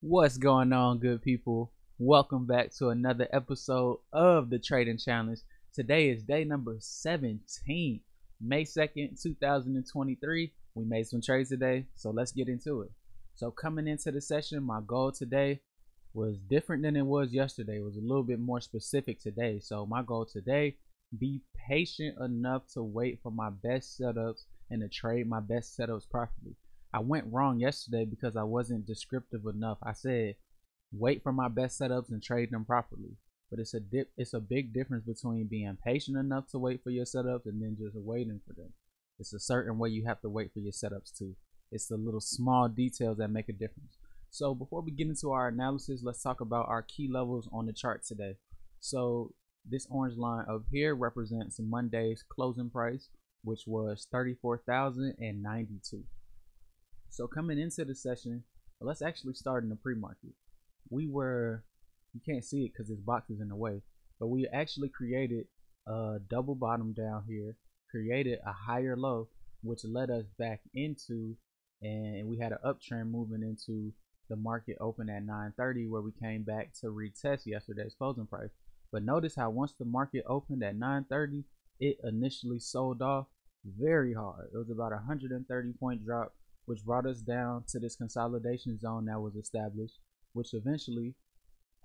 What's going on, good people? Welcome back to another episode of the Trading Challenge. Today is day number 17, May 2nd, 2023. We made some trades today, so let's get into it. So coming into the session, my goal today was different than it was yesterday. It was a little bit more specific today. So my goal today, be patient enough to wait for my best setups and to trade my best setups properly. I went wrong yesterday because I wasn't descriptive enough. I said wait for my best setups and trade them properly. But it's a big difference between being patient enough to wait for your setups and then just waiting for them. It's a certain way you have to wait for your setups too. It's the little small details that make a difference. So before we get into our analysis, let's talk about our key levels on the chart today. So this orange line up here represents Monday's closing price, which was 34,092. So coming into the session, let's actually start in the pre-market. You can't see it because this box is in the way, but we actually created a double bottom down here, created a higher low, which led us back into, and we had an uptrend moving into the market open at 9:30, where we came back to retest yesterday's closing price. But notice how once the market opened at 9:30, it initially sold off very hard. It was about a 130 point drop, which brought us down to this consolidation zone that was established, which eventually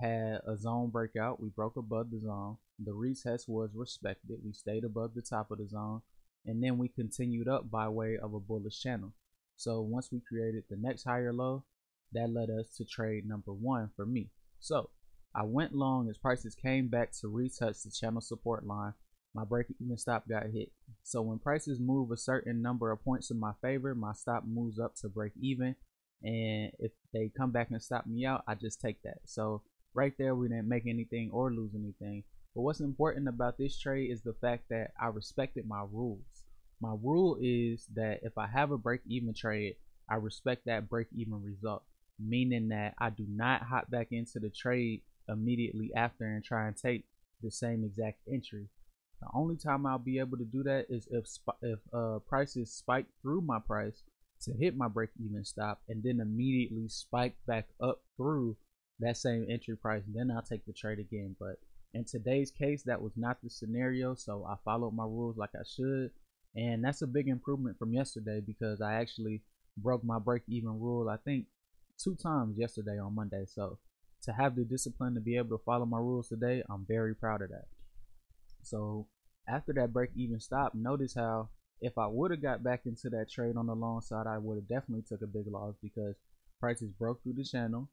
had a zone breakout. We broke above the zone. The retest was respected. We stayed above the top of the zone, and then we continued up by way of a bullish channel. So once we created the next higher low, that led us to trade number one for me. So I went long as prices came back to retouch the channel support line. My break even stop got hit. So when prices move a certain number of points in my favor, my stop moves up to break even, and if they come back and stop me out, I just take that. So right there, we didn't make anything or lose anything. But what's important about this trade is the fact that I respected my rules. My rule is that if I have a break even trade, I respect that break even result, meaning that I do not hop back into the trade immediately after and try and take the same exact entry. The only time I'll be able to do that is if prices spike through my price to hit my break even stop and then immediately spike back up through that same entry price, then I'll take the trade again. But in today's case, that was not the scenario, so I followed my rules like I should, and that's a big improvement from yesterday because I actually broke my break even rule, I think 2 times yesterday on Monday. So to have the discipline to be able to follow my rules today, I'm very proud of that. So after that break even stop, notice how if I would have got back into that trade on the long side, I would have definitely took a big loss because prices broke through the channel,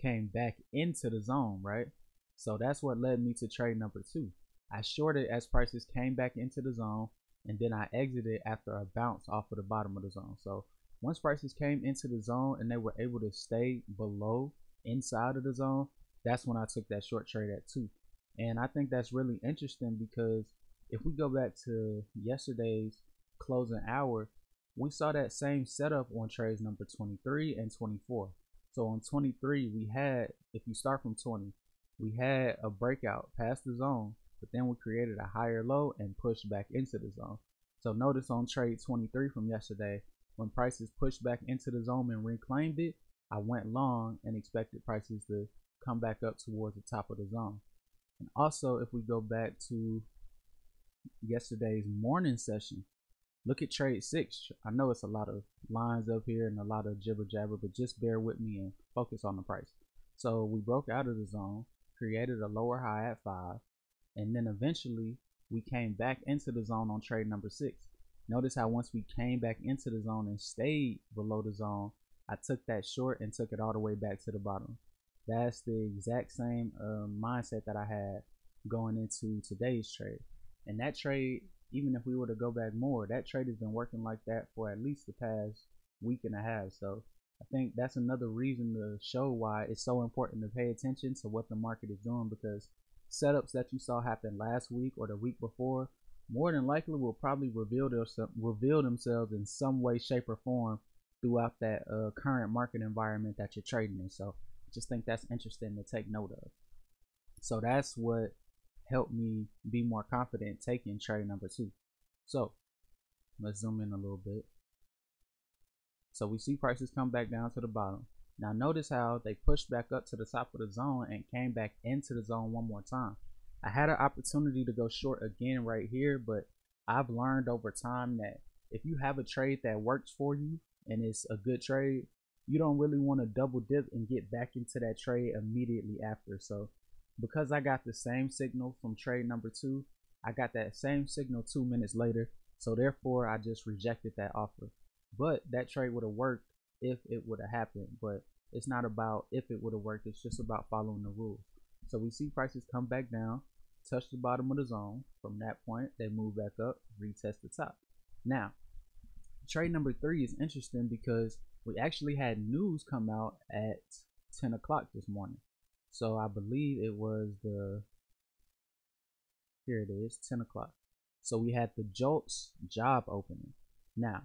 came back into the zone, right? So that's what led me to trade number two. I shorted as prices came back into the zone, and then I exited after a bounce off of the bottom of the zone. So once prices came into the zone and they were able to stay below inside of the zone, that's when I took that short trade at 2. And I think that's really interesting because if we go back to yesterday's closing hour, we saw that same setup on trades number 23 and 24. So on 23, we had, if you start from 20, we had a breakout past the zone, but then we created a higher low and pushed back into the zone. So notice on trade 23 from yesterday, when prices pushed back into the zone and reclaimed it, I went long and expected prices to come back up towards the top of the zone. And also, if we go back to yesterday's morning session, look at trade 6. I know it's a lot of lines up here and a lot of jibber jabber, but just bear with me and focus on the price. So we broke out of the zone, created a lower high at 5, and then eventually we came back into the zone on trade number 6. Notice how once we came back into the zone and stayed below the zone, I took that short and took it all the way back to the bottom. That's the exact same mindset that I had going into today's trade. And that trade, even if we were to go back more, that trade has been working like that for at least the past week and a half. So I think that's another reason to show why it's so important to pay attention to what the market is doing, because setups that you saw happen last week or the week before more than likely will probably reveal themselves in some way, shape, or form throughout that current market environment that you're trading in. So I just think that's interesting to take note of. So that's what helped me be more confident taking trade number 2. So let's zoom in a little bit. So we see prices come back down to the bottom. Now notice how they pushed back up to the top of the zone and came back into the zone one more time. I had an opportunity to go short again right here, but I've learned over time that if you have a trade that works for you and it's a good trade, you don't really want to double dip and get back into that trade immediately after. So because I got the same signal from trade number 2, I got that same signal 2 minutes later. So therefore I just rejected that offer. But that trade would have worked if it would have happened. But it's not about if it would have worked, it's just about following the rules. So we see prices come back down, touch the bottom of the zone. From that point, they move back up, retest the top. Now, trade number 3 is interesting because we actually had news come out at 10 o'clock this morning. So I believe it was here it is, 10 o'clock. So we had the JOLTS job opening. Now,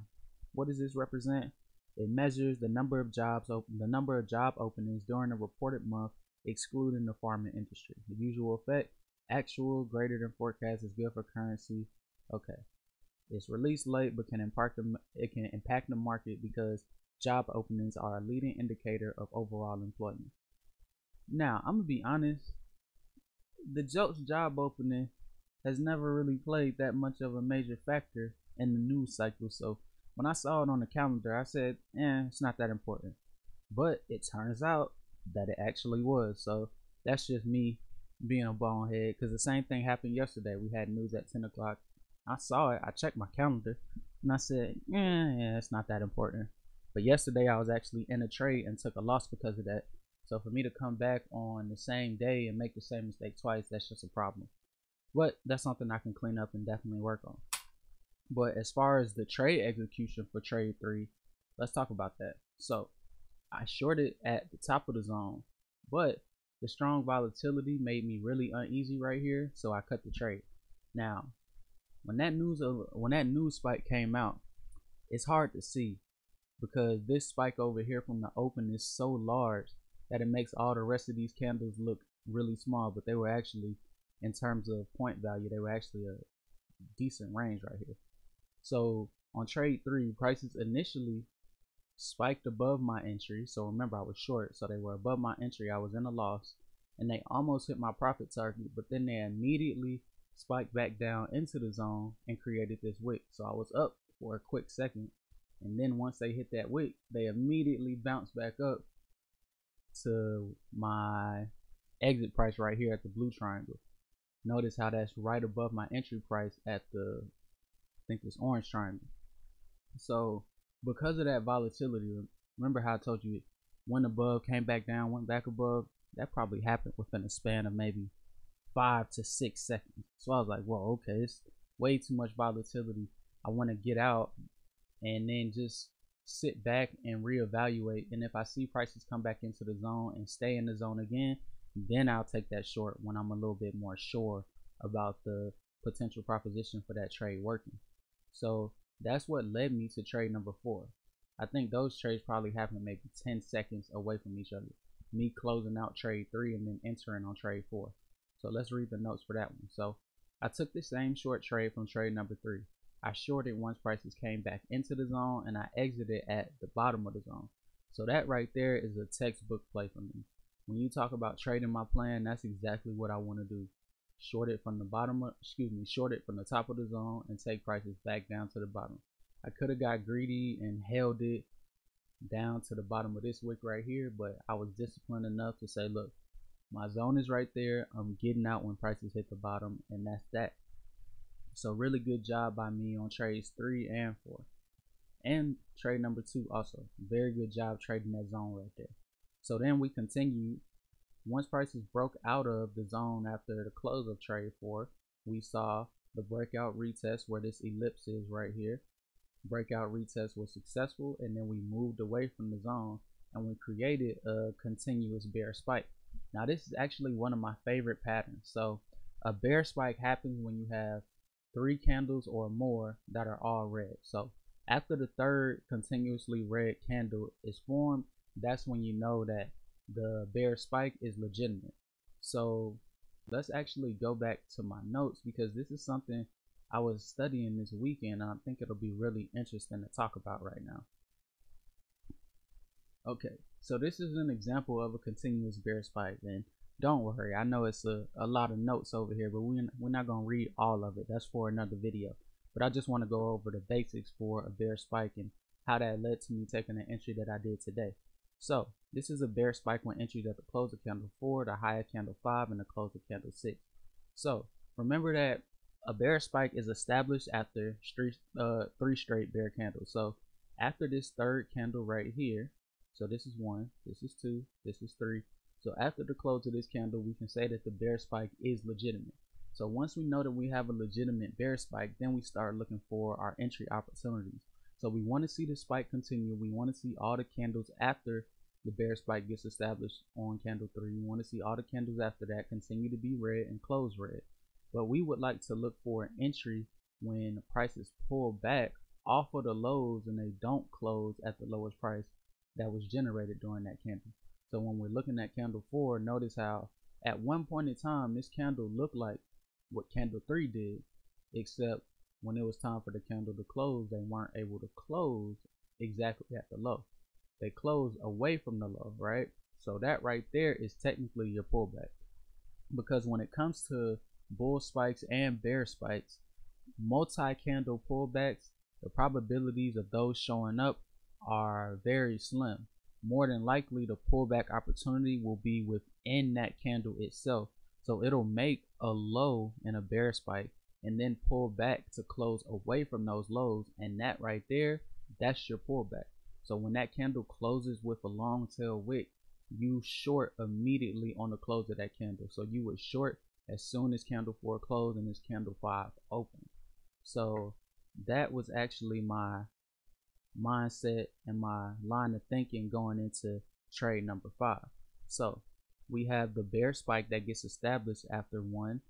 what does this represent? It measures the number of job openings during a reported month, excluding the farming industry. The usual effect: actual greater than forecast is good for currency. Okay, it's released late, but it can impact the market because job openings are a leading indicator of overall employment. Now, I'm gonna be honest. The JOLTS job opening has never really played that much of a major factor in the news cycle. So when I saw it on the calendar, I said, it's not that important. But it turns out that it actually was. So that's just me being a bonehead, because the same thing happened yesterday. We had news at 10 o'clock. I saw it. I checked my calendar and I said, yeah, it's not that important. But yesterday I was actually in a trade and took a loss because of that. So for me to come back on the same day and make the same mistake twice, that's just a problem. But that's something I can clean up and definitely work on. But as far as the trade execution for trade 3, let's talk about that. So I shorted at the top of the zone, but the strong volatility made me really uneasy right here, so I cut the trade. Now, when that news spike came out, it's hard to see because this spike over here from the open is so large that it makes all the rest of these candles look really small, but they were actually, in terms of point value, they were actually a decent range right here. So on trade 3, prices initially spiked above my entry. So remember, I was short, so they were above my entry. I was in a loss and they almost hit my profit target, but then they immediately spiked back down into the zone and created this wick. So I was up for a quick second, and then once they hit that wick, they immediately bounced back up to my exit price right here at the blue triangle. Notice how that's right above my entry price at the, I think this orange triangle. So because of that volatility, remember how I told you went above, came back down, went back above? That probably happened within a span of maybe 5 to 6 seconds. So I was like, well, okay, it's way too much volatility. I want to get out and then just sit back and reevaluate. And if I see prices come back into the zone and stay in the zone again, then I'll take that short when I'm a little bit more sure about the potential proposition for that trade working. So that's what led me to trade number 4. I think those trades probably happened maybe 10 seconds away from each other. Me closing out trade 3 and then entering on trade 4. So let's read the notes for that one. So I took the same short trade from trade number 3. I shorted once prices came back into the zone, and I exited at the bottom of the zone. So that right there is a textbook play for me. When you talk about trading my plan, that's exactly what I want to do. Short it from the short it from the top of the zone and take prices back down to the bottom. I could have got greedy and held it down to the bottom of this wick right here, but I was disciplined enough to say, look, my zone is right there. I'm getting out when prices hit the bottom, and that's that. So really good job by me on trades 3 and 4. And trade number 2 also. Very good job trading that zone right there. So then we continued. Once prices broke out of the zone after the close of trade 4, we saw the breakout retest where this ellipse is right here. Breakout retest was successful, and then we moved away from the zone and we created a continuous bear spike. Now this is actually one of my favorite patterns. So a bear spike happens when you have 3 candles or more that are all red. So after the third continuously red candle is formed, that's when you know that the bear spike is legitimate. So let's actually go back to my notes, because this is something I was studying this weekend and I think it'll be really interesting to talk about right now. Okay, So this is an example of a continuous bear spike, and don't worry, I know it's a lot of notes over here, but we're not going to read all of it. That's for another video. But I just want to go over the basics for a bear spike and how that led to me taking an entry that I did today. So this is a bear spike when entries at the close of candle 4, the high of candle 5, and the close of candle 6. So remember that a bear spike is established after three straight bear candles. So after this third candle right here, so this is 1, this is 2, this is 3. So after the close of this candle, we can say that the bear spike is legitimate. So once we know that we have a legitimate bear spike, then we start looking for our entry opportunities. So we want to see the spike continue. We want to see all the candles after the bear spike gets established on candle 3. We want to see all the candles after that continue to be red and close red. But we would like to look for an entry when prices pull back off of the lows and they don't close at the lowest price that was generated during that candle. So when we're looking at candle 4, notice how at one point in time this candle looked like what candle 3 did, except when it was time for the candle to close, they weren't able to close exactly at the low. They closed away from the low, right? So that right there is technically your pullback, because when it comes to bull spikes and bear spikes, multi-candle pullbacks, the probabilities of those showing up are very slim. More than likely the pullback opportunity will be within that candle itself. So it'll make a low in a bear spike and then pull back to close away from those lows, and that right there, that's your pullback. So when that candle closes with a long tail wick, you short immediately on the close of that candle. So you would short as soon as candle 4 closed and as candle 5 opened. So that was actually my mindset and my line of thinking going into trade number 5. So we have the bear spike that gets established after 1,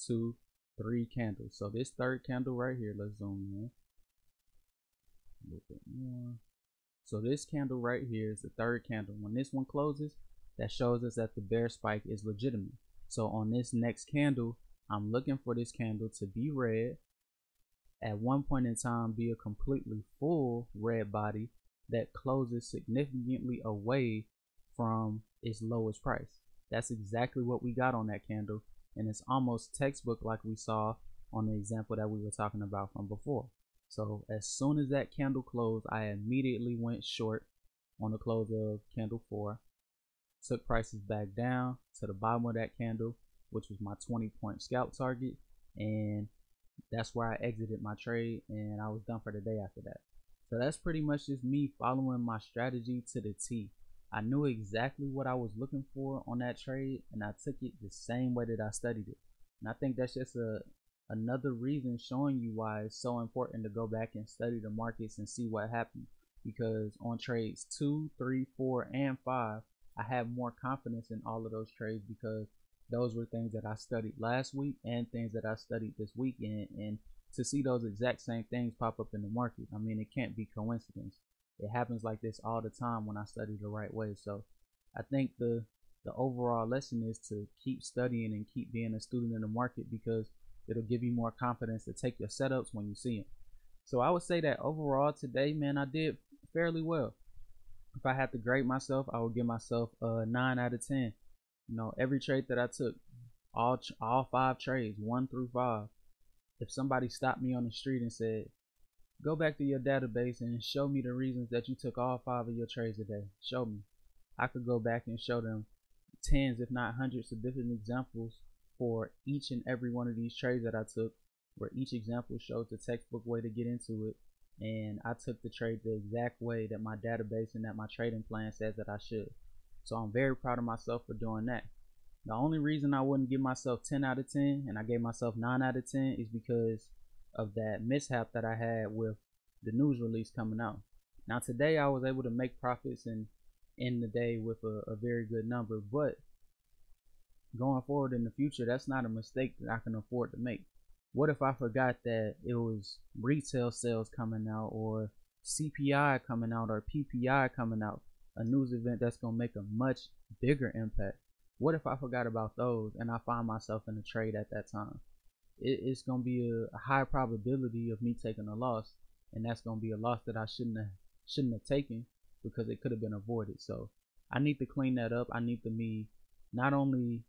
2, 3 candles. So this third candle right here, let's zoom in a little bit more. So this candle right here is the third candle. When this one closes, that shows us that the bear spike is legitimate. So on this next candle, I'm looking for this candle to be red, at one point in time be a completely full red body that closes significantly away from its lowest price. That's exactly what we got on that candle, and it's almost textbook like we saw on the example that we were talking about from before. So as soon as that candle closed, I immediately went short on the close of candle 4, took prices back down to the bottom of that candle, which was my 20-point scalp target, and that's where I exited my trade, and I was done for the day after that. So that's pretty much just me following my strategy to the T. I knew exactly what I was looking for on that trade, and I took it the same way that I studied it. And I think that's just another reason showing you why it's so important to go back and study the markets and see what happened. Because on trades 2, 3, 4, and 5, I have more confidence in all of those trades because those were things that I studied last week and things that I studied this weekend, and to see those exact same things pop up in the market, I mean, it can't be coincidence. It happens like this all the time when I study the right way. So I think the overall lesson is to keep studying and keep being a student in the market, because it'll give you more confidence to take your setups when you see them. So I would say that overall today, man, I did fairly well. If I had to grade myself, I would give myself a 9 out of 10. You know, every trade that I took, all 5 trades, 1 through 5. If somebody stopped me on the street and said, go back to your database and show me the reasons that you took all 5 of your trades today, show me. I could go back and show them tens, if not hundreds of different examples for each and every one of these trades that I took, where each example shows the textbook way to get into it, and I took the trade the exact way that my database and that my trading plan says that I should. So I'm very proud of myself for doing that. The only reason I wouldn't give myself 10 out of 10 and I gave myself 9 out of 10 is because of that mishap that I had with the news release coming out. Now today I was able to make profits and end the day with a very good number, but going forward in the future, that's not a mistake that I can afford to make. What if I forgot that it was retail sales coming out, or CPI coming out, or PPI coming out, a news event that's going to make a much bigger impact? What if I forgot about those and I find myself in a trade at that time? It's going to be a high probability of me taking a loss, and that's going to be a loss that I shouldn't have taken, because it could have been avoided. So I need to clean that up. I need to be not only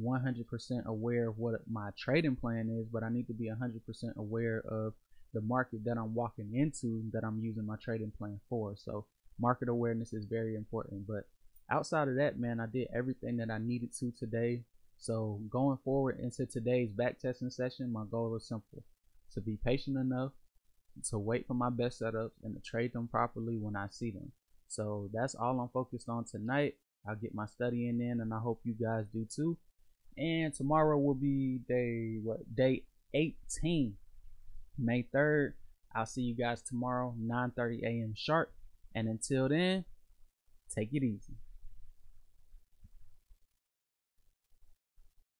100% aware of what my trading plan is, but I need to be 100% aware of the market that I'm walking into, that I'm using my trading plan for. So market awareness is very important. But outside of that, man, I did everything that I needed to today. So going forward into today's back testing session, my goal is simple: to be patient enough to wait for my best setups and to trade them properly when I see them. So that's all I'm focused on tonight. I'll get my studying in, and I hope you guys do too. And tomorrow will be day 18, May 3rd. I'll see you guys tomorrow, 9:30 a.m. sharp. And until then, take it easy.